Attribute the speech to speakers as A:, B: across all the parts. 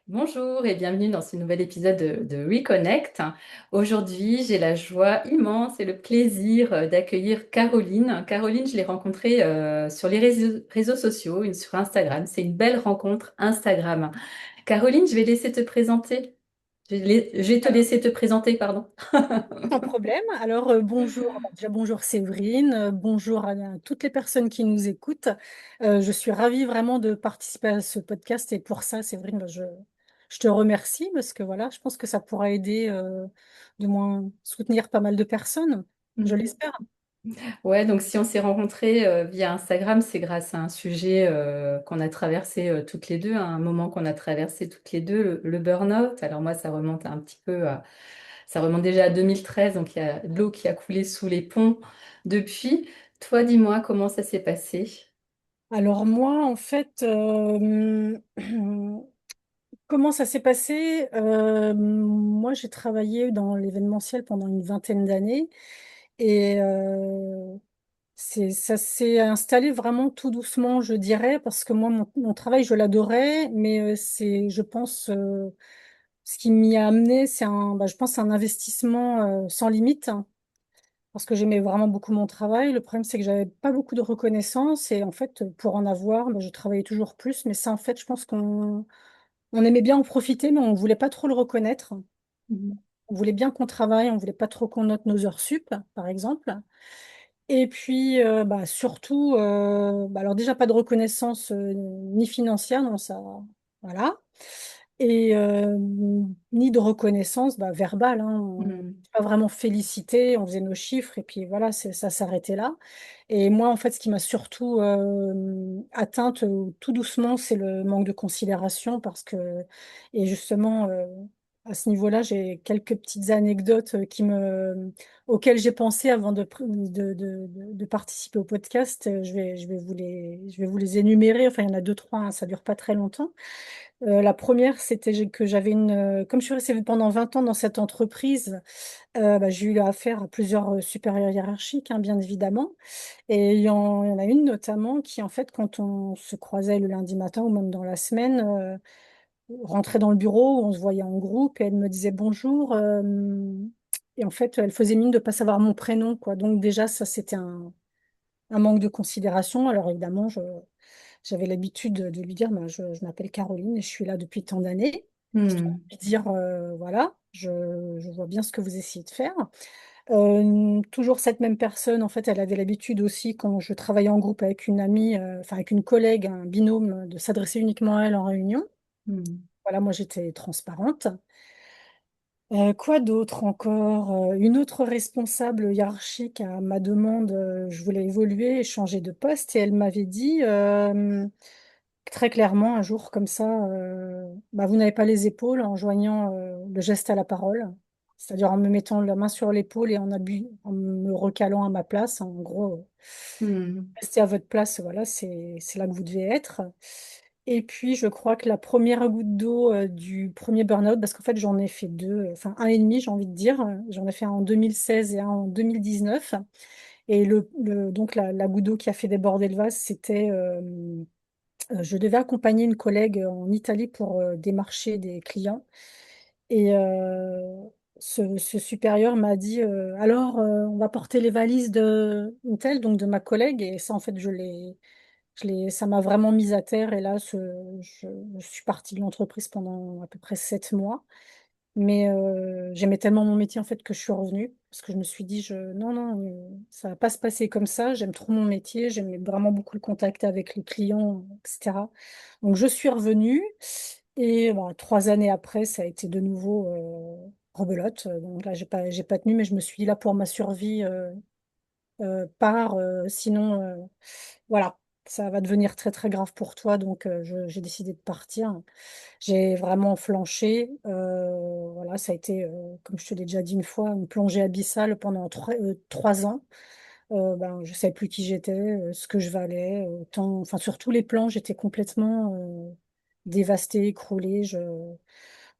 A: Bonjour et bienvenue dans ce nouvel épisode de Reconnect. Aujourd'hui, j'ai la joie immense et le plaisir d'accueillir Caroline. Caroline, je l'ai rencontrée sur les réseaux sociaux, sur Instagram. C'est une belle rencontre Instagram. Caroline, je vais laisser te présenter. Je vais te
B: Alors,
A: laisser te présenter, pardon.
B: sans problème. Alors, bonjour. Bah, déjà, bonjour Séverine. Bonjour à toutes les personnes qui nous écoutent. Je suis ravie vraiment de participer à ce podcast et pour ça, Séverine, bah, je te remercie parce que voilà, je pense que ça pourra aider, de moins soutenir pas mal de personnes. Je
A: Mhm.
B: l'espère.
A: Ouais, donc si on s'est rencontrés via Instagram, c'est grâce à un sujet qu'on a traversé toutes les deux, à un moment qu'on a traversé toutes les deux, le burn-out. Alors moi, ça remonte un petit peu ça remonte déjà à 2013, donc il y a de l'eau qui a coulé sous les ponts depuis. Toi, dis-moi comment ça s'est passé.
B: Alors moi, en fait, comment ça s'est passé? Moi, j'ai travaillé dans l'événementiel pendant une vingtaine d'années et ça s'est installé vraiment tout doucement, je dirais, parce que moi, mon travail, je l'adorais, mais je pense, ce qui m'y a amené, je pense, un investissement sans limite, hein, parce que j'aimais vraiment beaucoup mon travail. Le problème, c'est que j'avais pas beaucoup de reconnaissance et en fait, pour en avoir, je travaillais toujours plus, mais ça, en fait, je pense qu'on aimait bien en profiter, mais on voulait pas trop le reconnaître.
A: Mhm.
B: On voulait bien qu'on travaille, on voulait pas trop qu'on note nos heures sup, par exemple. Et puis, surtout, alors déjà pas de reconnaissance ni financière, non, ça, voilà. Et ni de reconnaissance verbale, hein. On n'est
A: Mhm.
B: pas vraiment félicité, on faisait nos chiffres et puis voilà, ça s'arrêtait là. Et moi, en fait, ce qui m'a surtout atteinte tout doucement, c'est le manque de considération parce que, et justement, à ce niveau-là, j'ai quelques petites anecdotes auxquelles j'ai pensé avant de participer au podcast. Je vais vous les énumérer. Enfin, il y en a deux, trois, hein, ça dure pas très longtemps. La première, c'était que j'avais comme je suis restée pendant 20 ans dans cette entreprise, j'ai eu affaire à plusieurs supérieurs hiérarchiques, hein, bien évidemment. Et il y en a une notamment qui, en fait, quand on se croisait le lundi matin ou même dans la semaine, rentrait dans le bureau, on se voyait en groupe et elle me disait bonjour. Et en fait, elle faisait mine de ne pas savoir mon prénom, quoi. Donc déjà, ça, c'était un manque de considération. Alors évidemment, j'avais l'habitude de lui dire, je m'appelle Caroline et je suis là depuis tant d'années. Histoire
A: Mhm.
B: de lui dire, voilà, je vois bien ce que vous essayez de faire. Toujours cette même personne, en fait, elle avait l'habitude aussi, quand je travaillais en groupe avec une amie, enfin avec une collègue, un binôme, de s'adresser uniquement à elle en réunion.
A: Mhm.
B: Voilà, moi j'étais transparente. Quoi d'autre encore? Une autre responsable hiérarchique à ma demande, je voulais évoluer et changer de poste et elle m'avait dit très clairement un jour comme ça, vous n'avez pas les épaules en joignant le geste à la parole, c'est-à-dire en me mettant la main sur l'épaule et en me recalant à ma place. En gros,
A: Mhm.
B: restez à votre place, voilà, c'est là que vous devez être. Et puis, je crois que la première goutte d'eau du premier burn-out, parce qu'en fait, j'en ai fait deux, enfin un et demi, j'ai envie de dire. J'en ai fait un en 2016 et un en 2019. Et donc, la goutte d'eau qui a fait déborder le vase, c'était je devais accompagner une collègue en Italie pour démarcher des clients. Et ce supérieur m'a dit alors, on va porter les valises de une telle, donc de ma collègue. Et ça, en fait, ça m'a vraiment mise à terre. Et là, je suis partie de l'entreprise pendant à peu près 7 mois. Mais j'aimais tellement mon métier en fait que je suis revenue parce que je me suis dit non, non, ça va pas se passer comme ça. J'aime trop mon métier, j'aimais vraiment beaucoup le contact avec les clients, etc. Donc je suis revenue et 3 années après, ça a été de nouveau rebelote. Donc là, j'ai pas tenu, mais je me suis dit là pour ma survie, sinon voilà, ça va devenir très très grave pour toi. Donc j'ai décidé de partir. J'ai vraiment flanché. Voilà, ça a été, comme je te l'ai déjà dit une fois, une plongée abyssale pendant 3 ans. Je ne savais plus qui j'étais, ce que je valais. Enfin, sur tous les plans, j'étais complètement dévastée, écroulée.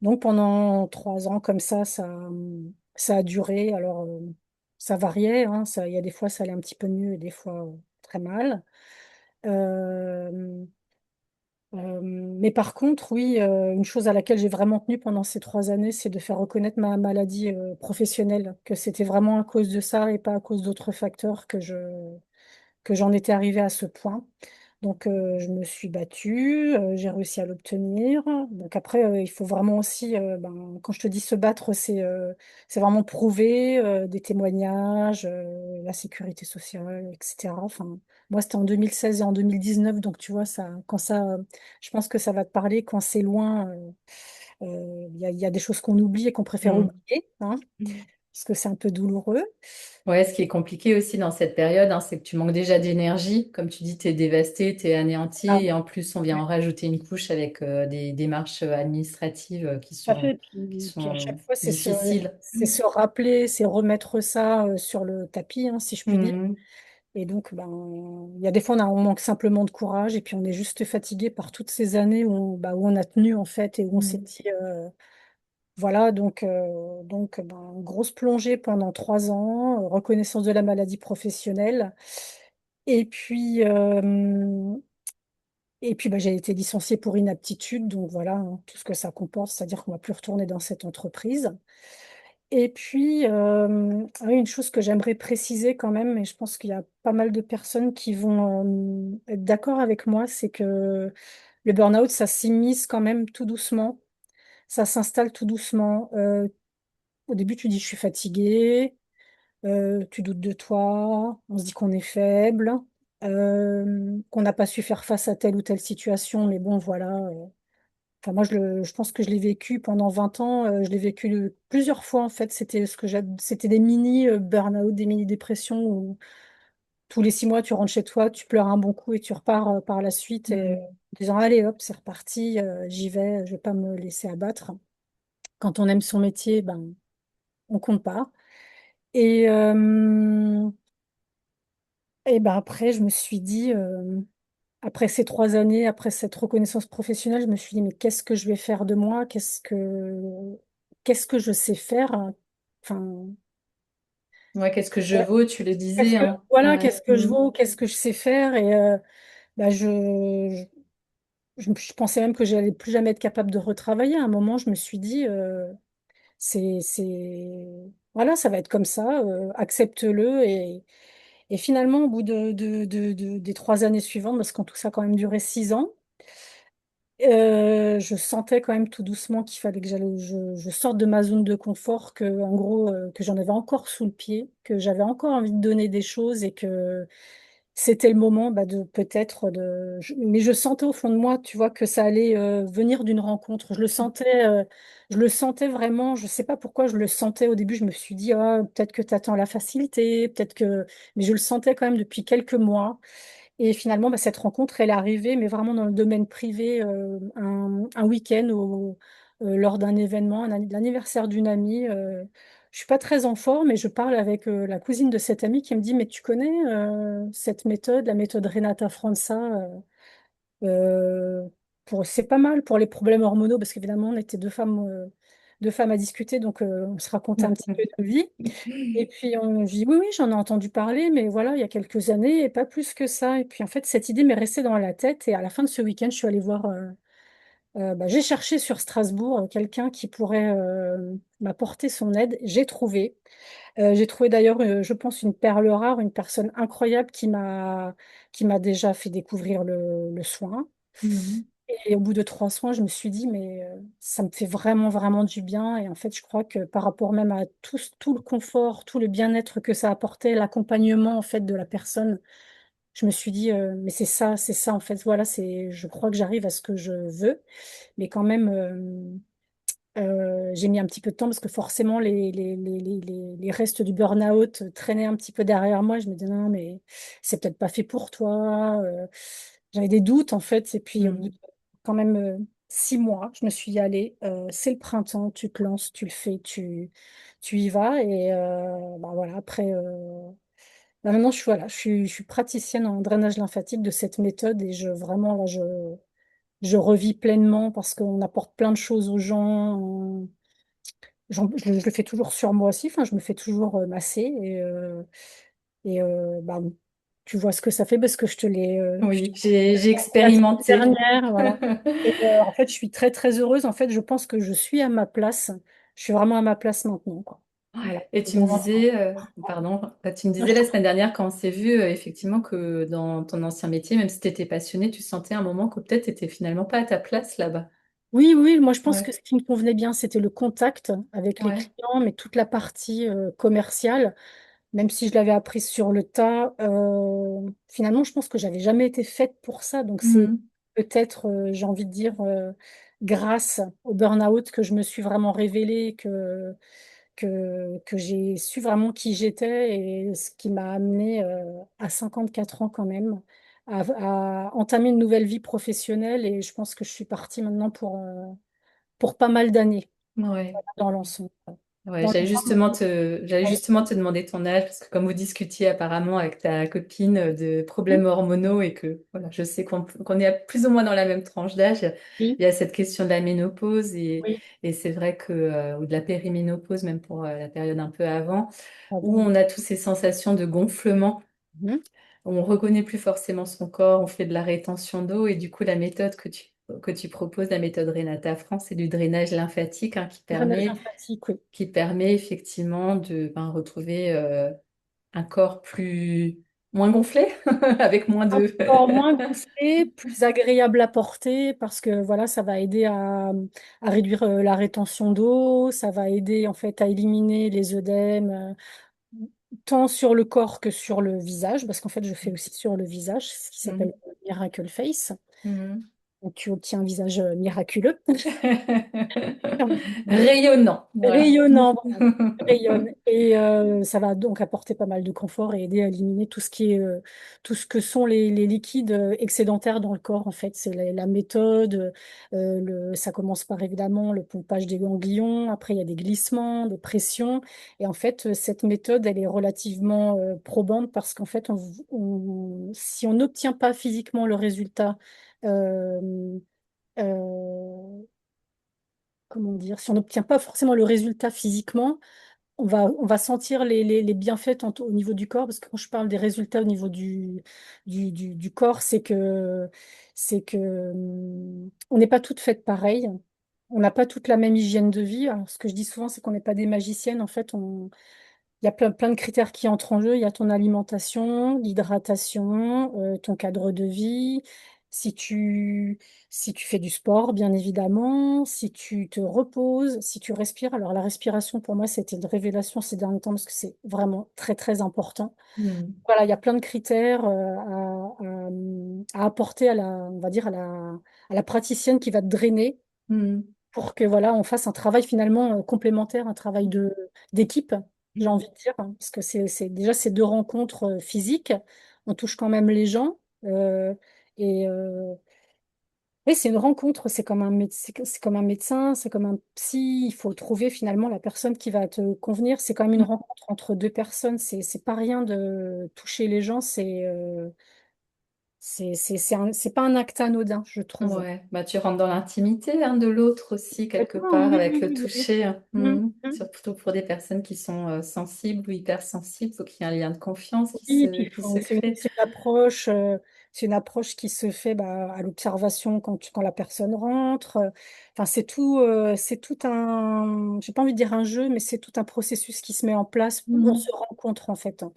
B: Donc pendant 3 ans, comme ça a duré. Alors, ça variait, hein, il y a des fois, ça allait un petit peu mieux et des fois très mal. Euh, Mais par contre, oui, une chose à laquelle j'ai vraiment tenu pendant ces 3 années, c'est de faire reconnaître ma maladie professionnelle, que c'était vraiment à cause de ça et pas à cause d'autres facteurs que j'en étais arrivée à ce point. Donc, je me suis battue, j'ai réussi à l'obtenir. Donc après, il faut vraiment aussi, quand je te dis se battre, c'est vraiment prouver des témoignages, la sécurité sociale, etc. Enfin, moi, c'était en 2016 et en 2019, donc tu vois, ça, je pense que ça va te parler quand c'est loin. Il y a des choses qu'on oublie et qu'on préfère
A: Mm.
B: oublier, hein, parce que c'est un peu douloureux.
A: Ouais, ce qui est compliqué aussi dans cette période, hein, c'est que tu manques déjà d'énergie. Comme tu dis, tu es dévasté, tu es anéanti.
B: Ah,
A: Et en plus, on vient en rajouter une couche avec des démarches administratives
B: tout à fait.
A: qui
B: Puis à chaque
A: sont
B: fois,
A: difficiles.
B: c'est se rappeler, c'est remettre ça sur le tapis, hein, si je puis dire.
A: Mm.
B: Et donc, il y a des fois, on manque simplement de courage et puis on est juste fatigué par toutes ces années où on a tenu, en fait, et où on s'est
A: Mm.
B: dit, voilà, grosse plongée pendant 3 ans, reconnaissance de la maladie professionnelle. Et puis, j'ai été licenciée pour inaptitude, donc voilà, hein, tout ce que ça comporte, c'est-à-dire qu'on ne va plus retourner dans cette entreprise. Et puis, oui, une chose que j'aimerais préciser quand même, et je pense qu'il y a pas mal de personnes qui vont être d'accord avec moi, c'est que le burn-out, ça s'immisce quand même tout doucement, ça s'installe tout doucement. Au début, tu dis je suis fatiguée, tu doutes de toi, on se dit qu'on est faible, qu'on n'a pas su faire face à telle ou telle situation, mais bon, voilà. Enfin, moi, je pense que je l'ai vécu pendant 20 ans. Je l'ai vécu plusieurs fois, en fait. C'était des mini burn-out, des mini dépressions où tous les 6 mois, tu rentres chez toi, tu pleures un bon coup et tu repars par la suite
A: Mm.
B: en disant, allez, hop, c'est reparti, j'y vais, je vais pas me laisser abattre. Quand on aime son métier, on compte pas. Et, après, je me suis dit, après ces 3 années, après cette reconnaissance professionnelle, je me suis dit, mais qu'est-ce que je vais faire de moi? Qu'est-ce que je sais faire? Enfin,
A: Ouais, qu'est-ce que je
B: ouais,
A: vaux, tu le disais, hein.
B: voilà,
A: Ouais.
B: qu'est-ce que je
A: Mm.
B: vaux? Qu'est-ce que je sais faire? Et bah, je pensais même que j'allais plus jamais être capable de retravailler. À un moment, je me suis dit, voilà, ça va être comme ça, accepte-le. Et finalement, au bout des 3 années suivantes, parce qu'en tout ça a quand même duré 6 ans, je sentais quand même tout doucement qu'il fallait que je sorte de ma zone de confort, que en gros que j'en avais encore sous le pied, que j'avais encore envie de donner des choses et que c'était le moment de peut-être mais je sentais au fond de moi, tu vois, que ça allait venir d'une rencontre. Je le sentais vraiment. Je sais pas pourquoi je le sentais au début. Je me suis dit ah peut-être que tu attends la facilité, mais je le sentais quand même depuis quelques mois. Et finalement, cette rencontre, elle est arrivée, mais vraiment dans le domaine privé, un week-end lors d'un événement, l'anniversaire d'une amie. Je suis pas très en forme, et je parle avec la cousine de cette amie qui me dit, mais tu connais cette méthode, la méthode Renata Franza, c'est pas mal pour les problèmes hormonaux, parce qu'évidemment, on était deux femmes à discuter, donc on se racontait un petit peu de vie. Et puis je dis oui, oui, j'en ai entendu parler, mais voilà, il y a quelques années, et pas plus que ça. Et puis en fait, cette idée m'est restée dans la tête. Et à la fin de ce week-end, je suis allée voir, j'ai cherché sur Strasbourg quelqu'un qui pourrait m'apporter son aide. J'ai trouvé d'ailleurs, je pense, une perle rare, une personne incroyable qui m'a déjà fait découvrir le soin.
A: Mm.
B: Et au bout de 3 soins, je me suis dit, mais ça me fait vraiment, vraiment du bien. Et en fait, je crois que par rapport même à tout le confort, tout le bien-être que ça apportait, l'accompagnement en fait de la personne, je me suis dit, mais c'est ça en fait. Voilà, je crois que j'arrive à ce que je veux, mais quand même, j'ai mis un petit peu de temps parce que forcément les restes du burn-out traînaient un petit peu derrière moi. Je me disais, non, mais c'est peut-être pas fait pour toi. J'avais des doutes en fait. Et puis au bout
A: Mm.
B: de quand même 6 mois, je me suis dit, allez, c'est le printemps, tu te lances, tu le fais, tu y vas. Et voilà, après, maintenant voilà, je suis praticienne en drainage lymphatique de cette méthode, et vraiment là, je revis pleinement parce qu'on apporte plein de choses aux gens. Je le fais toujours sur moi aussi, enfin, je me fais toujours masser. Et tu vois ce que ça fait parce que je te
A: Oui,
B: l'ai
A: j'ai
B: raconté la semaine
A: expérimenté.
B: dernière, voilà. Et en fait, je suis très très heureuse. En fait, je pense que je suis à ma place. Je suis vraiment à ma place maintenant, quoi. Voilà.
A: Et
B: C'est
A: tu me
B: vraiment ça.
A: disais, pardon, tu me
B: Non,
A: disais la semaine dernière quand on s'est vu, effectivement, que dans ton ancien métier, même si tu étais passionnée, tu sentais un moment que peut-être tu n'étais finalement pas à ta place là-bas.
B: Oui, oui, moi je pense
A: Ouais,
B: que ce qui me convenait bien, c'était le contact avec les
A: ouais.
B: clients, mais toute la partie commerciale, même si je l'avais apprise sur le tas, finalement, je pense que j'avais jamais été faite pour ça. Donc c'est
A: Mhm.
B: peut-être, j'ai envie de dire, grâce au burn-out que je me suis vraiment révélée, que j'ai su vraiment qui j'étais et ce qui m'a amené à 54 ans quand même à entamer une nouvelle vie professionnelle et je pense que je suis partie maintenant pour pas mal d'années
A: Ouais.
B: dans l'ensemble.
A: Ouais,
B: Dans
A: j'allais
B: ouais.
A: justement te demander ton âge, parce que comme vous discutiez apparemment avec ta copine de
B: Mhm.
A: problèmes hormonaux et que voilà, je sais qu'on est plus ou moins dans la même tranche d'âge,
B: Oui,
A: il y a cette question de la ménopause
B: oui,
A: et c'est vrai que, ou de la périménopause, même pour la période un peu avant, où
B: pardon.
A: on a toutes ces sensations de gonflement.
B: Mhm.
A: On reconnaît plus forcément son corps, on fait de la rétention d'eau et du coup la méthode que tu proposes, la méthode Renata France, c'est du drainage lymphatique hein,
B: Drainage lymphatique, oui.
A: qui permet effectivement de retrouver un corps moins gonflé, avec moins
B: Un
A: de...
B: corps moins gonflé, plus agréable à porter parce que voilà, ça va aider à réduire la rétention d'eau, ça va aider en fait à éliminer les œdèmes, tant sur le corps que sur le visage, parce qu'en fait, je fais aussi sur le visage, ce qui s'appelle
A: Mhm.
B: Miracle Face.
A: Mhm.
B: Donc, tu obtiens un visage miraculeux.
A: Rayonnant, voilà.
B: Rayonnant, voilà, rayonne. Et ça va donc apporter pas mal de confort et aider à éliminer tout ce qui est, tout ce que sont les liquides excédentaires dans le corps, en fait. C'est la méthode. Ça commence par évidemment le pompage des ganglions. Après, il y a des glissements, des pressions. Et en fait, cette méthode, elle est relativement probante parce qu'en fait, si on n'obtient pas physiquement le résultat, euh, euh, comment dire, si on n'obtient pas forcément le résultat physiquement, on va sentir les bienfaits au niveau du corps, parce que quand je parle des résultats au niveau du corps, c'est que on n'est pas toutes faites pareilles. On n'a pas toute la même hygiène de vie. Alors, ce que je dis souvent, c'est qu'on n'est pas des magiciennes. En fait, il y a plein de critères qui entrent en jeu. Il y a ton alimentation, l'hydratation, ton cadre de vie. Si tu, si tu fais du sport, bien évidemment, si tu te reposes, si tu respires. Alors la respiration, pour moi, c'était une révélation ces derniers temps parce que c'est vraiment très, très important.
A: Mhm.
B: Voilà, il y a plein de critères à apporter on va dire, à la praticienne qui va te drainer
A: Mhm.
B: pour que voilà, on fasse un travail finalement complémentaire, un travail d'équipe, j'ai envie de dire, hein, parce que déjà ces deux rencontres physiques, on touche quand même les gens. Et oui, c'est une rencontre, c'est comme un médecin, c'est comme un psy. Il faut trouver finalement la personne qui va te convenir. C'est quand même une rencontre entre deux personnes. C'est pas rien de toucher les gens. C'est pas un acte anodin, je trouve.
A: Ouais, bah, tu rentres dans l'intimité hein, de l'autre aussi, quelque
B: Complètement,
A: part,
B: oui,
A: avec
B: oui,
A: le
B: oui, oui.
A: toucher. Hein.
B: Mm,
A: Mhm.
B: mm.
A: Surtout pour des personnes qui sont sensibles ou hypersensibles, il faut qu'il y ait un lien de confiance
B: Oui, et puis
A: qui se crée.
B: c'est une approche qui se fait bah, à l'observation quand la personne rentre. Enfin, c'est tout j'ai pas envie de dire un jeu, mais c'est tout un processus qui se met en place où on se
A: Mhm.
B: rencontre en fait. On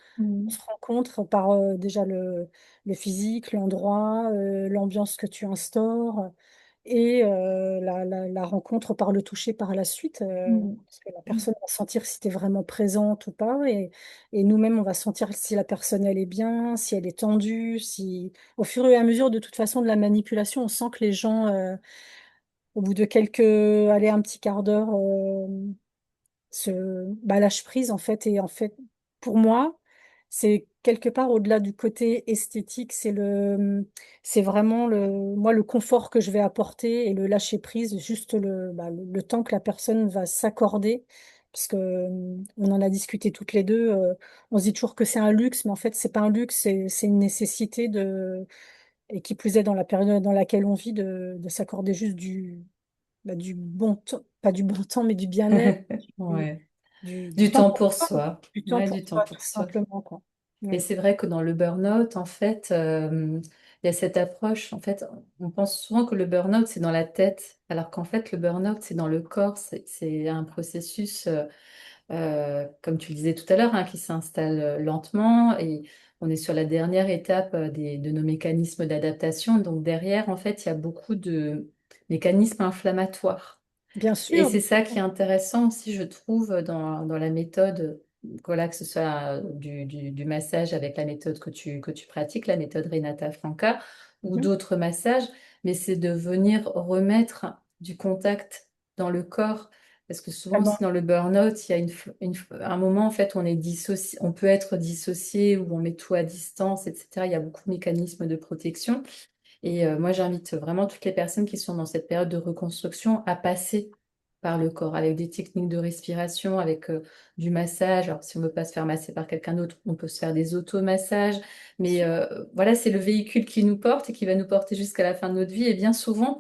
B: se
A: Mhm.
B: rencontre par déjà le physique, l'endroit, l'ambiance que tu instaures et la rencontre par le toucher par la suite,
A: Mhm.
B: parce que la personne va sentir si tu es vraiment présente ou pas, et nous-mêmes, on va sentir si la personne, elle est bien, si elle est tendue, si... Au fur et à mesure, de toute façon, de la manipulation, on sent que les gens, au bout de allez, un petit quart d'heure, lâche prise en fait. Et en fait, pour moi, c'est quelque part au-delà du côté esthétique, c'est vraiment moi, le confort que je vais apporter et le lâcher prise, juste le temps que la personne va s'accorder. Parce que, on en a discuté toutes les deux, on se dit toujours que c'est un luxe, mais en fait, c'est pas un luxe, c'est une nécessité et qui plus est dans la période dans laquelle on vit, de s'accorder juste du bon temps, pas du bon temps, mais du bien-être, du,
A: Ouais.
B: du
A: Du
B: temps
A: temps
B: pour
A: pour
B: soi,
A: soi.
B: du temps
A: Ouais,
B: pour
A: du temps
B: soi, tout
A: pour soi.
B: simplement, quoi.
A: Et
B: Ouais.
A: c'est vrai que dans le burn-out, en fait, il y a cette approche. En fait, on pense souvent que le burn-out, c'est dans la tête, alors qu'en fait, le burn-out, c'est dans le corps. C'est un processus, comme tu le disais tout à l'heure, hein, qui s'installe lentement. Et on est sur la dernière étape de nos mécanismes d'adaptation. Donc derrière, en fait, il y a beaucoup de mécanismes inflammatoires.
B: Bien
A: Et
B: sûr,
A: c'est
B: bien
A: ça qui est
B: sûr.
A: intéressant aussi, je trouve, dans la méthode, voilà, que ce soit du massage avec la méthode que tu pratiques, la méthode Renata Franca, ou
B: Mhm.
A: d'autres massages, mais c'est de venir remettre du contact dans le corps. Parce que souvent aussi
B: Vraiment.
A: dans le burn-out, il y a un moment en fait où on est dissocié, on peut être dissocié, où on met tout à distance, etc. Il y a beaucoup de mécanismes de protection. Et moi, j'invite vraiment toutes les personnes qui sont dans cette période de reconstruction à passer par le corps avec des techniques de respiration, avec du massage. Alors, si on ne veut pas se faire masser par quelqu'un d'autre, on peut se faire des automassages. Mais voilà, c'est le véhicule qui nous porte et qui va nous porter jusqu'à la fin de notre vie. Et bien souvent,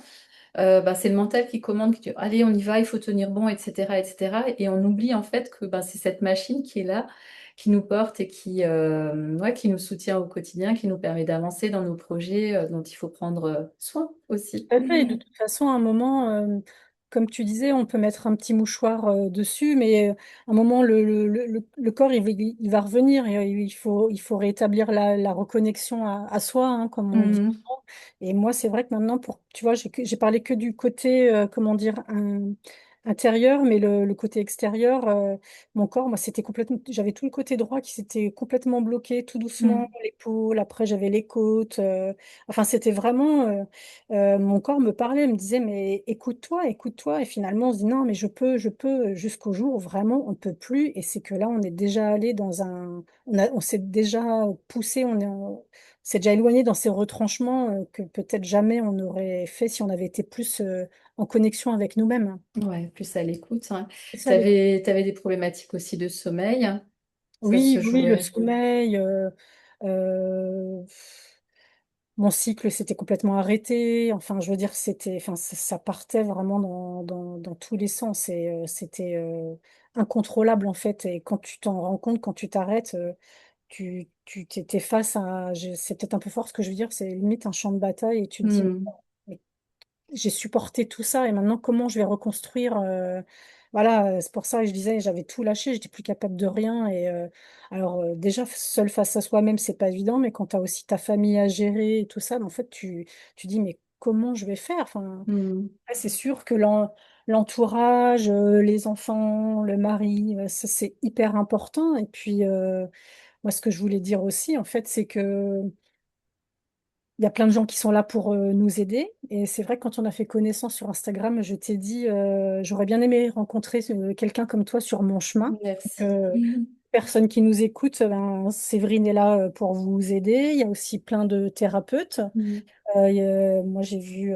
A: bah, c'est le mental qui commande, qui dit, allez, on y va, il faut tenir bon, etc., etc. Et on oublie en fait que bah, c'est cette machine qui est là, qui nous porte et ouais, qui nous soutient au quotidien, qui nous permet d'avancer dans nos projets dont il faut prendre soin aussi.
B: Tout à fait. Et de toute façon, à un moment, comme tu disais, on peut mettre un petit mouchoir dessus, mais à un moment, le corps, il va revenir et il faut rétablir la reconnexion à soi, hein, comme on dit
A: Mhm.
B: souvent. Et moi, c'est vrai que maintenant, tu vois, j'ai parlé que du côté, comment dire, intérieur, mais le côté extérieur, mon corps, moi, c'était complètement, j'avais tout le côté droit qui s'était complètement bloqué, tout doucement,
A: Mhm.
B: l'épaule, après, j'avais les côtes, enfin, c'était vraiment. Mon corps me parlait, me disait, mais écoute-toi, écoute-toi. Et finalement, on se dit, non, mais je peux, jusqu'au jour où vraiment on ne peut plus. Et c'est que là, on est déjà allé on s'est déjà poussé, s'est déjà éloigné dans ces retranchements que peut-être jamais on aurait fait si on avait été plus en connexion avec nous-mêmes.
A: Ouais, plus à l'écoute. Hein.
B: C'est ça,
A: T'avais des problématiques aussi de sommeil. Ça
B: oui,
A: se
B: oui, le
A: jouait.
B: sommeil. Euh, Mon cycle s'était complètement arrêté. Enfin, je veux dire, enfin, ça partait vraiment dans tous les sens et c'était incontrôlable en fait. Et quand tu t'en rends compte, quand tu t'arrêtes, tu t'es face à, c'est peut-être un peu fort ce que je veux dire, c'est limite un champ de bataille et tu te dis,
A: Mhm.
B: mais j'ai supporté tout ça et maintenant comment je vais reconstruire voilà, c'est pour ça que je disais j'avais tout lâché, j'étais plus capable de rien et alors déjà seul face à soi-même c'est pas évident mais quand tu as aussi ta famille à gérer et tout ça en fait tu dis mais comment je vais faire enfin
A: Mhm.
B: ouais, c'est sûr que l'entourage les enfants le mari ça c'est hyper important et puis moi ce que je voulais dire aussi en fait c'est que il y a plein de gens qui sont là pour nous aider. Et c'est vrai que quand on a fait connaissance sur Instagram, je t'ai dit, j'aurais bien aimé rencontrer quelqu'un comme toi sur mon chemin. Donc,
A: Merci. Mhm.
B: personne qui nous écoute, ben, Séverine est là pour vous aider. Il y a aussi plein de thérapeutes.
A: Mhm.
B: Moi, j'ai vu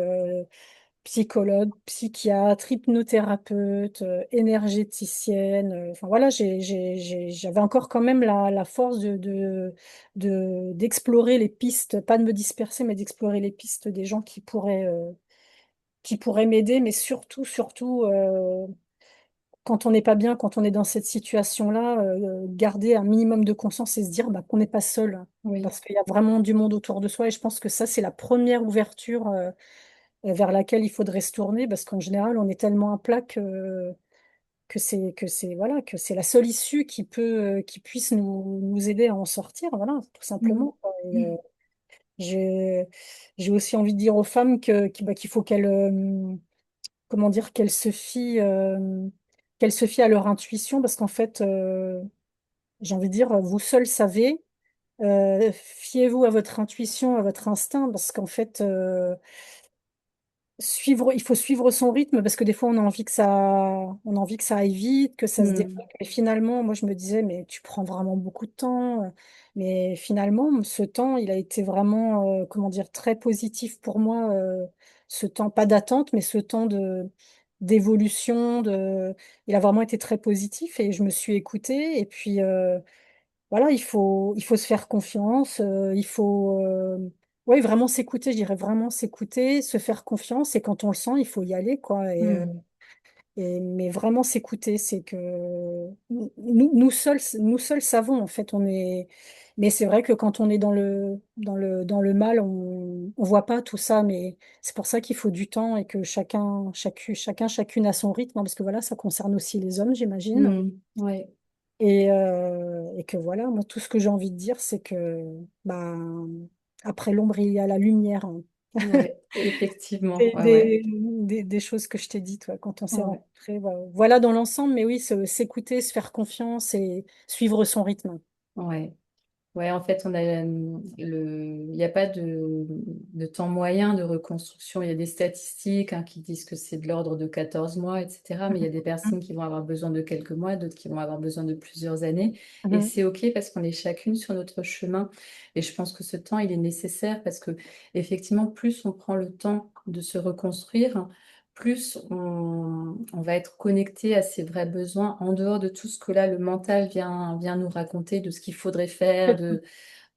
B: psychologue, psychiatre, hypnothérapeute, énergéticienne. Enfin voilà, j'avais encore quand même la force d'explorer les pistes, pas de me disperser, mais d'explorer les pistes des gens qui pourraient m'aider, mais surtout, surtout, quand on n'est pas bien, quand on est dans cette situation-là, garder un minimum de conscience et se dire bah, qu'on n'est pas seul, hein,
A: Oui.
B: parce qu'il y a vraiment du monde autour de soi. Et je pense que ça, c'est la première ouverture vers laquelle il faudrait se tourner, parce qu'en général, on est tellement à plat voilà, que c'est la seule issue qui puisse nous aider à en sortir, voilà, tout
A: Mhm.
B: simplement, quoi. Et, j'ai, j'ai aussi envie de dire aux femmes qu'il faut qu'elles, comment dire, qu'elles se fient à leur intuition, parce qu'en fait, j'ai envie de dire, vous seuls savez, fiez-vous à votre intuition, à votre instinct, parce qu'en fait, il faut suivre son rythme parce que des fois on a envie que ça aille vite, que ça se
A: Mhm.
B: débloque. Et finalement, moi je me disais, mais tu prends vraiment beaucoup de temps. Mais finalement, ce temps, il a été vraiment, comment dire, très positif pour moi. Ce temps, pas d'attente, mais ce temps d'évolution, il a vraiment été très positif et je me suis écoutée. Et puis, voilà, il faut se faire confiance, il faut ouais, vraiment s'écouter, je dirais vraiment s'écouter, se faire confiance et quand on le sent, il faut y aller, quoi. Et
A: Mhm.
B: Mais vraiment s'écouter, c'est que nous seuls savons, en fait, mais c'est vrai que quand on est dans le mal, on voit pas tout ça, mais c'est pour ça qu'il faut du temps et que chacune a son rythme, hein, parce que voilà, ça concerne aussi les hommes, j'imagine.
A: Ouais,
B: Et que voilà, moi, tout ce que j'ai envie de dire, c'est que ben, après l'ombre, il y a la lumière, hein.
A: ouais, effectivement,
B: Et
A: ouais, ouais,
B: des choses que je t'ai dites ouais, quand on s'est
A: ouais.
B: rencontrés. Voilà dans l'ensemble, mais oui, s'écouter, se faire confiance et suivre son rythme.
A: Ouais. Ouais, en fait, il n'y a pas de temps moyen de reconstruction. Il y a des statistiques qui disent que c'est de l'ordre de 14 mois, etc. Mais il y a des personnes qui vont avoir besoin de quelques mois, d'autres qui vont avoir besoin de plusieurs années. Et
B: Mhm.
A: c'est OK parce qu'on est chacune sur notre chemin. Et je pense que ce temps, il est nécessaire parce que, effectivement, plus on prend le temps de se reconstruire, plus on va être connecté à ses vrais besoins en dehors de tout ce que là, le mental vient nous raconter de ce qu'il faudrait faire,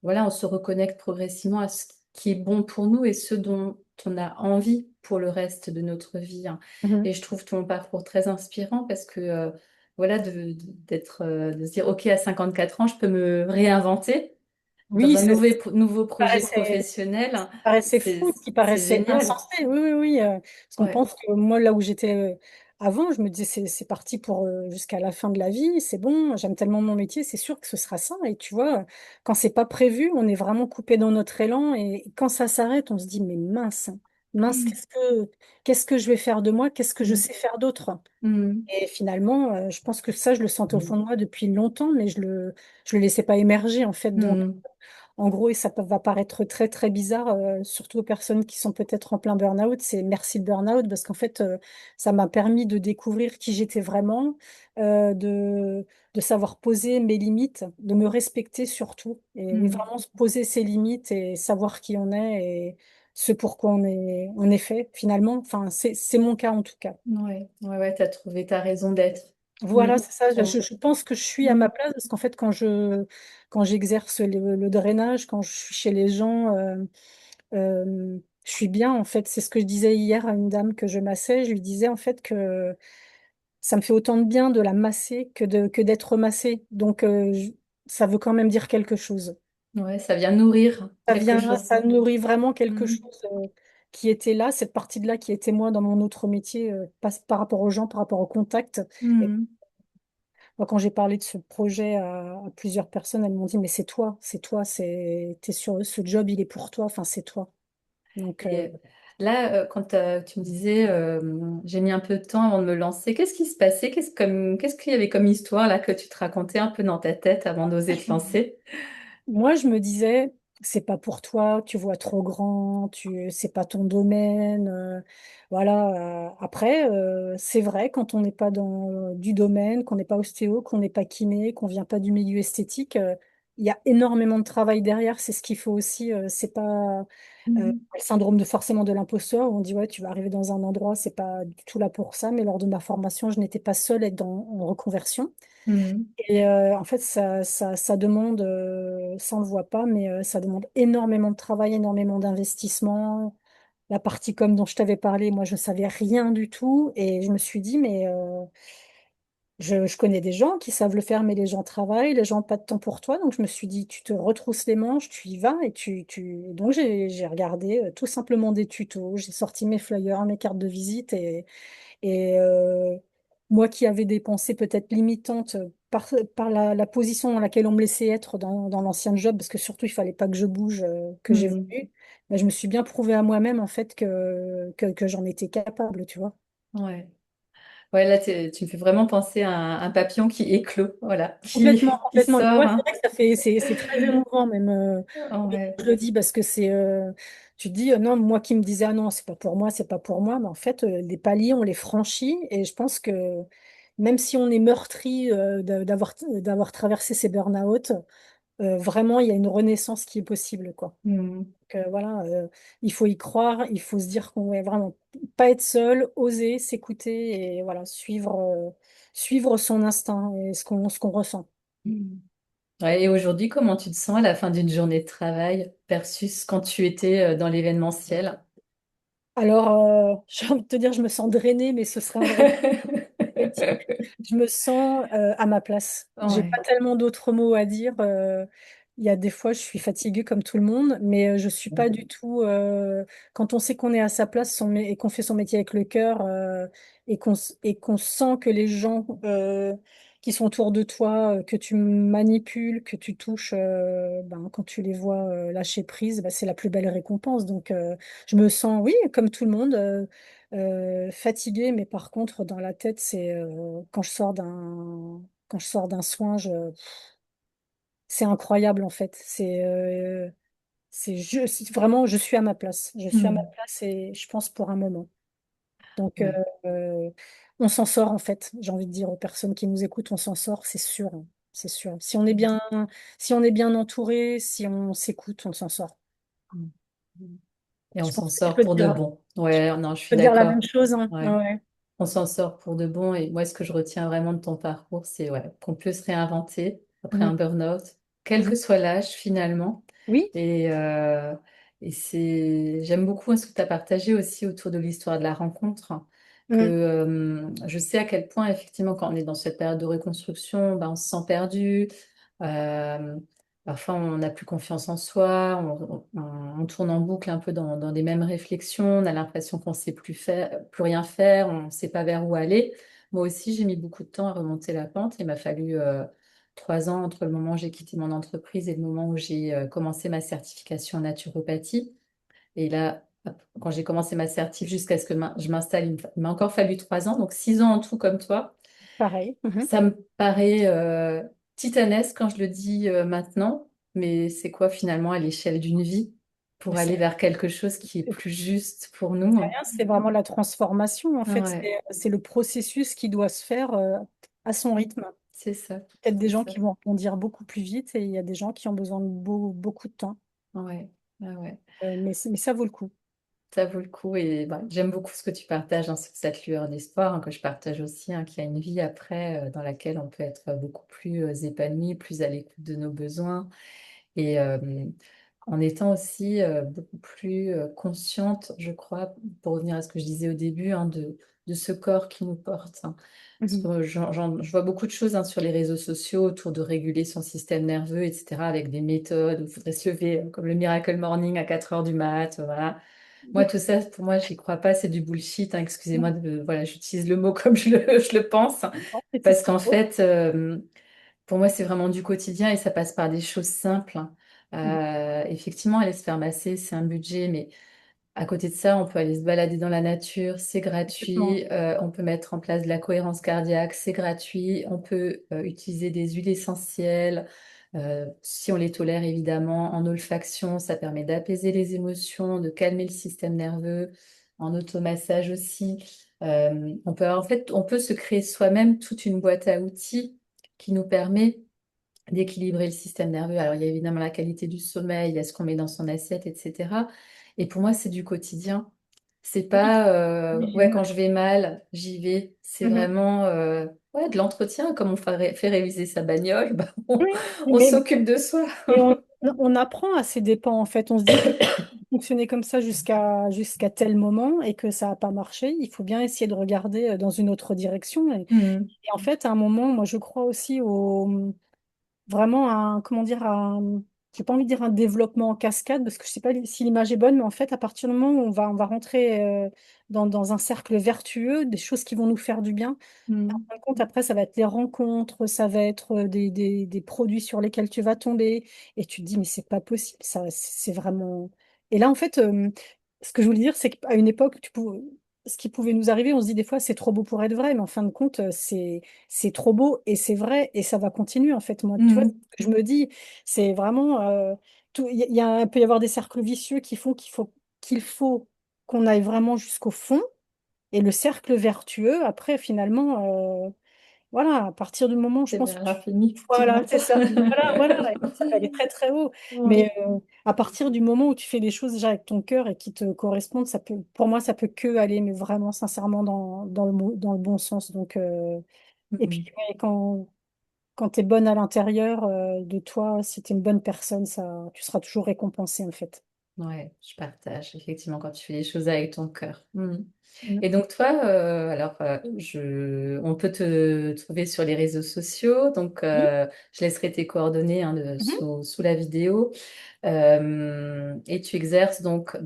A: voilà, on se reconnecte progressivement à ce qui est bon pour nous et ce dont on a envie pour le reste de notre vie, hein.
B: Mhm.
A: Et je trouve ton parcours très inspirant parce que, voilà, de se dire, OK, à 54 ans, je peux me réinventer dans
B: Oui,
A: un nouveau projet
B: paraissait,
A: professionnel.
B: paraissait
A: C'est,
B: fou, qui
A: c'est
B: paraissait
A: génial.
B: insensé. Oui, oui, oui. Parce qu'on
A: Ouais.
B: pense que moi, là où j'étais avant, je me disais, c'est parti pour jusqu'à la fin de la vie, c'est bon, j'aime tellement mon métier, c'est sûr que ce sera ça. Et tu vois, quand c'est pas prévu, on est vraiment coupé dans notre élan. Et quand ça s'arrête, on se dit, mais mince, mince,
A: Mm,
B: qu'est-ce que je vais faire de moi? Qu'est-ce que je
A: mm,
B: sais faire d'autre?
A: mm,
B: Et finalement, je pense que ça, je le sentais au fond de moi depuis longtemps, mais je le laissais pas émerger, en fait. Donc,
A: mm,
B: en gros, et ça va paraître très très bizarre, surtout aux personnes qui sont peut-être en plein burn-out, c'est merci le burn-out parce qu'en fait, ça m'a permis de découvrir qui j'étais vraiment, euh, de, de savoir poser mes limites, de me respecter surtout, et
A: mm.
B: vraiment se poser ses limites et savoir qui on est et ce pourquoi on est fait finalement. Enfin, c'est mon cas en tout cas.
A: Ouais, ouais, ouais, t'as trouvé ta raison d'être. Mm.
B: Voilà, c'est ça.
A: Ouais.
B: Je pense que je suis à
A: Mm.
B: ma place parce qu'en fait, quand j'exerce le drainage, quand je suis chez les gens, je suis bien. En fait, c'est ce que je disais hier à une dame que je massais. Je lui disais en fait que ça me fait autant de bien de la masser que d'être massée. Donc, ça veut quand même dire quelque chose.
A: Ouais, ça vient nourrir quelque chose.
B: Ça nourrit vraiment quelque
A: Mm.
B: chose qui était là, cette partie de là qui était moi dans mon autre métier, par rapport aux gens, par rapport au contact.
A: Mm.
B: Moi, quand j'ai parlé de ce projet à plusieurs personnes, elles m'ont dit, mais c'est toi, t'es sur ce job, il est pour toi, enfin, c'est toi. Donc,
A: Et là, quand tu me disais, j'ai mis un peu de temps avant de me lancer, qu'est-ce qui se passait? Qu'est-ce qu'il y avait comme histoire là que tu te racontais un peu dans ta tête avant d'oser te lancer?
B: moi, je me disais, c'est pas pour toi, tu vois trop grand, c'est pas ton domaine. Voilà. Après, c'est vrai, quand on n'est pas dans du domaine, qu'on n'est pas ostéo, qu'on n'est pas kiné, qu'on vient pas du milieu esthétique, il y a énormément de travail derrière. C'est ce qu'il faut aussi. C'est pas
A: Mhm.
B: le syndrome de forcément de l'imposteur, où on dit, ouais, tu vas arriver dans un endroit, c'est pas du tout là pour ça. Mais lors de ma formation, je n'étais pas seule à être en reconversion.
A: Mhm.
B: Et en fait, ça demande, ça on le voit pas, mais ça demande énormément de travail, énormément d'investissement. La partie com dont je t'avais parlé, moi, je ne savais rien du tout. Et je me suis dit, mais je connais des gens qui savent le faire, mais les gens travaillent, les gens n'ont pas de temps pour toi. Donc, je me suis dit, tu te retrousses les manches, tu y vas. Donc, j'ai regardé tout simplement des tutos. J'ai sorti mes flyers, mes cartes de visite. Et moi qui avais des pensées peut-être limitantes par la position dans laquelle on me laissait être dans l'ancien job, parce que surtout il fallait pas que je bouge, que
A: Mhm.
B: j'évolue, mais je me suis bien prouvé à moi-même en fait que j'en étais capable, tu vois.
A: Ouais. Ouais, là, tu me fais vraiment penser à un papillon qui éclot, voilà,
B: Complètement,
A: qui
B: complètement. Et tu
A: sort,
B: vois, c'est
A: hein.
B: vrai que c'est très émouvant même.
A: Ouais.
B: Je le dis parce que tu te dis, non, moi qui me disais, ah non, c'est pas pour moi, mais en fait, les paliers, on les franchit et je pense que même si on est meurtri d'avoir traversé ces burn-out, vraiment, il y a une renaissance qui est possible, quoi.
A: Mhm.
B: Donc, voilà, il faut y croire, il faut se dire qu'on est vraiment pas être seul, oser s'écouter et voilà, suivre son instinct et ce qu'on ressent.
A: Mhm. Ouais, et aujourd'hui, comment tu te sens à la fin d'une journée de travail versus quand tu étais dans l'événementiel?
B: Alors, j'ai envie de te dire, je me sens drainée, mais ce serait un vrai. Je me sens à ma place. J'ai pas
A: Ouais.
B: tellement d'autres mots à dire. Il y a des fois, je suis fatiguée comme tout le monde, mais je suis pas du tout. Quand on sait qu'on est à sa place et qu'on fait son métier avec le cœur et qu'on sent que les gens qui sont autour de toi, que tu manipules, que tu touches, ben, quand tu les vois lâcher prise, ben, c'est la plus belle récompense. Donc, je me sens, oui, comme tout le monde. Fatiguée, mais par contre, dans la tête, c'est quand je sors d'un soin, c'est incroyable en fait. Vraiment, je suis à ma place. Je suis à ma
A: Hmm.
B: place et je pense pour un moment. Donc,
A: Ouais.
B: euh, on s'en sort en fait. J'ai envie de dire aux personnes qui nous écoutent, on s'en sort, c'est sûr, hein. C'est sûr. Si on est bien entouré, si on s'écoute, on s'en sort.
A: Hmm. Et on
B: Je
A: s'en
B: pense que
A: sort pour de bon.
B: je
A: Ouais, non, je suis
B: peux dire la même
A: d'accord.
B: chose, hein.
A: Ouais.
B: Ouais.
A: On s'en sort pour de bon. Et moi, ce que je retiens vraiment de ton parcours, c'est ouais, qu'on peut se réinventer après
B: Mhm.
A: un burn-out, quel que
B: Mhm.
A: soit l'âge finalement.
B: Oui.
A: Et, euh, j'aime beaucoup ce que tu as partagé aussi autour de l'histoire de la rencontre, hein, que
B: Mhm.
A: je sais à quel point effectivement quand on est dans cette période de reconstruction, ben, on se sent perdu. Euh, Parfois, on n'a plus confiance en soi, on tourne en boucle un peu dans les mêmes réflexions, on a l'impression qu'on ne sait plus faire, plus rien faire, on ne sait pas vers où aller. Moi aussi, j'ai mis beaucoup de temps à remonter la pente. Il m'a fallu 3 ans entre le moment où j'ai quitté mon entreprise et le moment où j'ai commencé ma certification en naturopathie. Et là, quand j'ai commencé ma certif jusqu'à ce que je m'installe, il m'a encore fallu 3 ans, donc 6 ans en tout comme toi.
B: Pareil. Mhm.
A: Ça me paraît titanesque quand je le dis maintenant, mais c'est quoi finalement à l'échelle d'une vie pour
B: Mais
A: aller
B: c'est
A: vers quelque chose qui est plus juste pour
B: c'est
A: nous, hein.
B: rien, c'est vraiment la transformation. En fait,
A: Ouais,
B: c'est le processus qui doit se faire à son rythme.
A: c'est ça,
B: Peut-être des
A: c'est
B: gens
A: ça.
B: qui vont rebondir beaucoup plus vite et il y a des gens qui ont besoin de beaucoup de temps.
A: Ouais, ouais, ouais.
B: Mais ça vaut le coup.
A: Ça vaut le coup et bah, j'aime beaucoup ce que tu partages, hein, sur cette lueur d'espoir, hein, que je partage aussi, hein, qu'il y a une vie après dans laquelle on peut être beaucoup plus épanoui, plus à l'écoute de nos besoins et en étant aussi beaucoup plus consciente, je crois, pour revenir à ce que je disais au début, hein, de ce corps qui nous porte, hein. Parce
B: Mhm.
A: que je vois beaucoup de choses, hein, sur les réseaux sociaux autour de réguler son système nerveux, etc., avec des méthodes où il faudrait se lever comme le Miracle Morning à 4 heures du mat, voilà. Moi, tout ça, pour moi, j'y crois pas, c'est du bullshit, hein. Excusez-moi voilà, j'utilise le mot comme je le pense,
B: Non, c'est tout ce
A: parce
B: qu'il
A: qu'en
B: faut.
A: fait, pour moi, c'est vraiment du quotidien et ça passe par des choses simples, hein.
B: Mhm.
A: Effectivement, aller se faire masser, c'est un budget, mais à côté de ça, on peut aller se balader dans la nature, c'est
B: Complètement.
A: gratuit. On peut mettre en place de la cohérence cardiaque, c'est gratuit. On peut utiliser des huiles essentielles, si on les tolère évidemment. En olfaction, ça permet d'apaiser les émotions, de calmer le système nerveux. En automassage aussi. En fait, on peut se créer soi-même toute une boîte à outils qui nous permet d'équilibrer le système nerveux. Alors, il y a évidemment la qualité du sommeil, il y a ce qu'on met dans son assiette, etc. Et pour moi, c'est du quotidien. C'est
B: Oui,
A: pas, ouais,
B: l'hygiène.
A: quand je vais mal, j'y vais. C'est
B: Mhm.
A: vraiment, ouais, de l'entretien, comme on fait réviser sa bagnole, bah,
B: Oui,
A: on
B: mais
A: s'occupe de soi.
B: et on apprend à ses dépens, en fait. On se dit que fonctionner comme ça jusqu'à tel moment et que ça n'a pas marché, il faut bien essayer de regarder dans une autre direction.
A: Hmm,
B: Et en fait, à un moment, moi, je crois aussi vraiment comment dire, j'ai pas envie de dire un développement en cascade, parce que je sais pas si l'image est bonne, mais en fait, à partir du moment où on va rentrer dans un cercle vertueux, des choses qui vont nous faire du bien,
A: hmm,
B: fin de compte, après, ça va être les rencontres, ça va être des produits sur lesquels tu vas tomber. Et tu te dis, mais c'est pas possible, ça, c'est vraiment. Et là, en fait, ce que je voulais dire, c'est qu'à une époque, ce qui pouvait nous arriver, on se dit des fois, c'est trop beau pour être vrai, mais en fin de compte, c'est trop beau et c'est vrai et ça va continuer, en fait. Moi, tu vois, ce
A: hmm,
B: que je me dis, c'est vraiment. Peut y avoir des cercles vicieux qui font qu'il faut qu'on aille vraiment jusqu'au fond. Et le cercle vertueux, après, finalement, voilà, à partir du moment où je
A: c'est
B: pense que
A: vers l'infini que tu
B: voilà,
A: montes.
B: c'est ça. Voilà, et ça va aller très très haut.
A: Ouais.
B: Mais à partir du moment où tu fais les choses déjà avec ton cœur et qui te correspondent, pour moi, ça peut que aller, mais vraiment sincèrement dans le bon sens. Donc, et puis,
A: Hmm.
B: ouais, quand tu es bonne à l'intérieur de toi, si tu es une bonne personne, tu seras toujours récompensé en fait.
A: Ouais, je partage, effectivement, quand tu fais les choses avec ton cœur.
B: Mm.
A: Et donc toi, alors, on peut te trouver sur les réseaux sociaux, donc
B: Oui.
A: je laisserai tes coordonnées hein,
B: Mhm.
A: sous la vidéo. Et tu exerces donc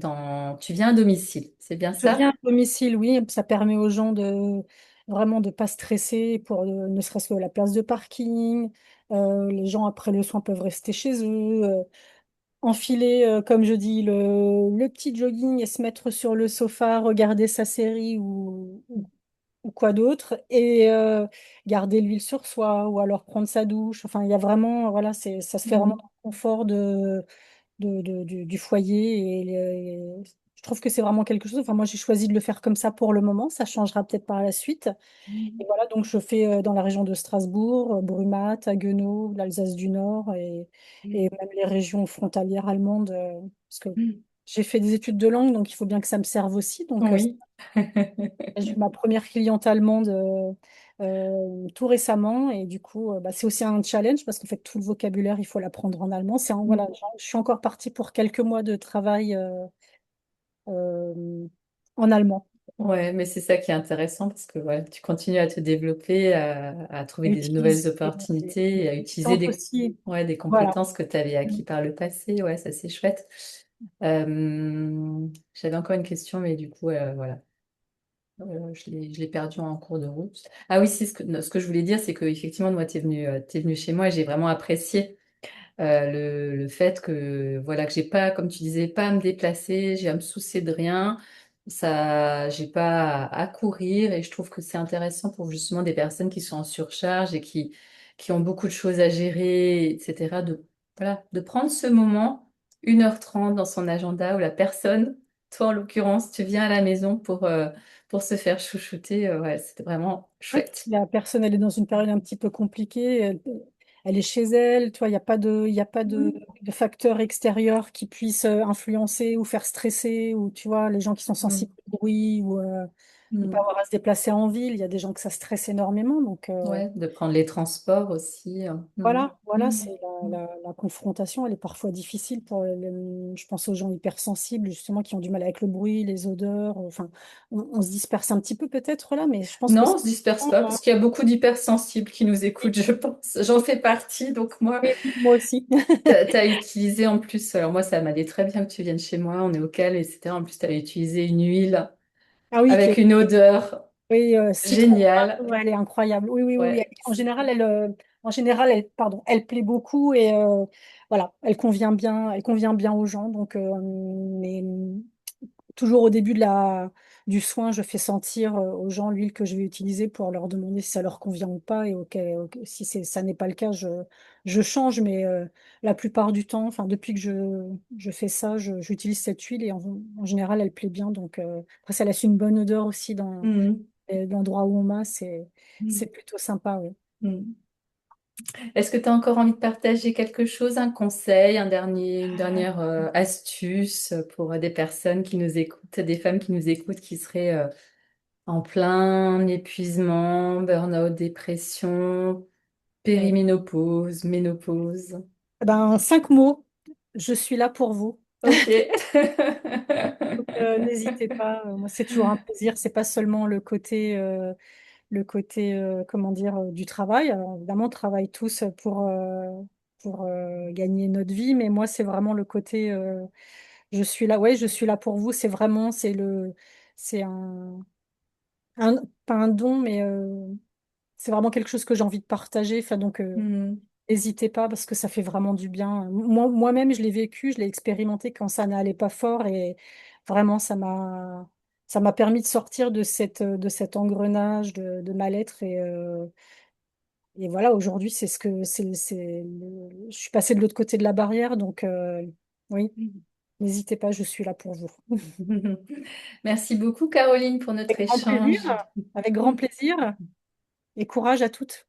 A: tu viens à domicile, c'est bien
B: Je viens
A: ça?
B: à domicile, oui, ça permet aux gens de vraiment de pas stresser pour ne serait-ce que la place de parking. Les gens après le soin peuvent rester chez eux, enfiler, comme je dis, le petit jogging et se mettre sur le sofa, regarder sa série ou quoi d'autre, et garder l'huile sur soi, ou alors prendre sa douche. Enfin, il y a vraiment, voilà, ça se fait vraiment
A: Mhm.
B: dans le confort du foyer. Je trouve que c'est vraiment quelque chose. Enfin, moi, j'ai choisi de le faire comme ça pour le moment. Ça changera peut-être par la suite. Et voilà, donc je fais dans la région de Strasbourg, Brumath, Haguenau, l'Alsace du Nord et même les régions frontalières allemandes. Parce que j'ai fait des études de langue, donc il faut bien que ça me serve aussi. Donc,
A: Oui.
B: j'ai eu ma première cliente allemande tout récemment. Et du coup, bah, c'est aussi un challenge parce qu'en fait, tout le vocabulaire, il faut l'apprendre en allemand. Voilà, je suis encore partie pour quelques mois de travail euh, en allemand.
A: Ouais, mais c'est ça qui est intéressant parce que voilà, tu continues à te développer, à trouver
B: À
A: des nouvelles
B: utiliser
A: opportunités et à
B: les
A: utiliser
B: compétences aussi.
A: ouais, des
B: Voilà.
A: compétences que tu avais acquis par le passé. Ouais, ça c'est chouette. J'avais encore une question, mais du coup, voilà, je l'ai perdu en cours de route. Ah oui, c'est ce que je voulais dire, c'est que effectivement, moi, t'es venu chez moi et j'ai vraiment apprécié. Le fait que voilà que j'ai pas, comme tu disais, pas à me déplacer, j'ai à me soucier de rien, ça, j'ai pas à courir et je trouve que c'est intéressant pour justement des personnes qui sont en surcharge et qui ont beaucoup de choses à gérer, etc. De voilà, de prendre ce moment, 1h30 dans son agenda où la personne, toi en l'occurrence, tu viens à la maison pour se faire chouchouter, ouais, c'était vraiment
B: Ouais,
A: chouette.
B: la personne, elle est dans une période un petit peu compliquée. Elle est chez elle. Tu vois, il y a pas de facteurs extérieurs qui puissent influencer ou faire stresser. Ou tu vois, les gens qui sont sensibles
A: Mm.
B: au bruit ou ne pas
A: Mm.
B: avoir à se déplacer en ville. Il y a des gens que ça stresse énormément. Donc,
A: Ouais, de prendre les transports aussi.
B: voilà,
A: Mm.
B: c'est la confrontation, elle est parfois difficile pour, je pense aux gens hypersensibles, justement, qui ont du mal avec le bruit, les odeurs. Enfin, on se disperse un petit peu peut-être là, mais je pense que
A: Non,
B: c'est
A: on se disperse pas
B: important,
A: parce qu'il y a beaucoup d'hypersensibles qui nous
B: oui,
A: écoutent, je pense. J'en fais partie, donc moi,
B: oui, oui, moi aussi.
A: t'as utilisé en plus, alors moi, ça m'allait très bien que tu viennes chez moi, on est au calme, etc. En plus, tu as utilisé une huile
B: Ah oui,
A: avec une odeur
B: oui, citron,
A: géniale.
B: ouais, elle est incroyable. Oui, oui, oui, oui.
A: Ouais.
B: En général, pardon, elle plaît beaucoup et voilà, elle convient bien aux gens. Donc, mais toujours au début du soin, je fais sentir aux gens l'huile que je vais utiliser pour leur demander si ça leur convient ou pas. Et si ça n'est pas le cas, je change. Mais la plupart du temps, enfin, depuis que je fais ça, j'utilise cette huile et en général, elle plaît bien. Donc, après, ça laisse une bonne odeur aussi dans
A: Mhm.
B: l'endroit où on m'a. C'est
A: Mhm.
B: plutôt sympa, oui.
A: Mhm. Est-ce que tu as encore envie de partager quelque chose, un conseil, une dernière astuce pour des personnes qui nous écoutent, des femmes qui nous écoutent, qui seraient en plein épuisement, burn-out, dépression,
B: Oui.
A: périménopause, ménopause.
B: Eh ben, 5 mots, je suis là pour vous.
A: Ok.
B: Donc, n'hésitez pas. Moi, c'est toujours un plaisir. C'est pas seulement le côté, comment dire, du travail. Alors, évidemment, on travaille tous pour gagner notre vie, mais moi, c'est vraiment le côté, je suis là, ouais, je suis là pour vous. C'est vraiment, c'est pas un don, mais c'est vraiment quelque chose que j'ai envie de partager. Enfin, donc,
A: Hmm.
B: n'hésitez pas parce que ça fait vraiment du bien. Moi-même, je l'ai vécu, je l'ai expérimenté quand ça n'allait pas fort et vraiment, ça m'a permis de sortir de cet engrenage de mal-être et voilà, aujourd'hui, je suis passée de l'autre côté de la barrière, donc oui, n'hésitez pas, je suis là pour vous.
A: Merci beaucoup, Caroline, pour notre
B: Avec grand plaisir,
A: échange.
B: avec grand plaisir et courage à toutes.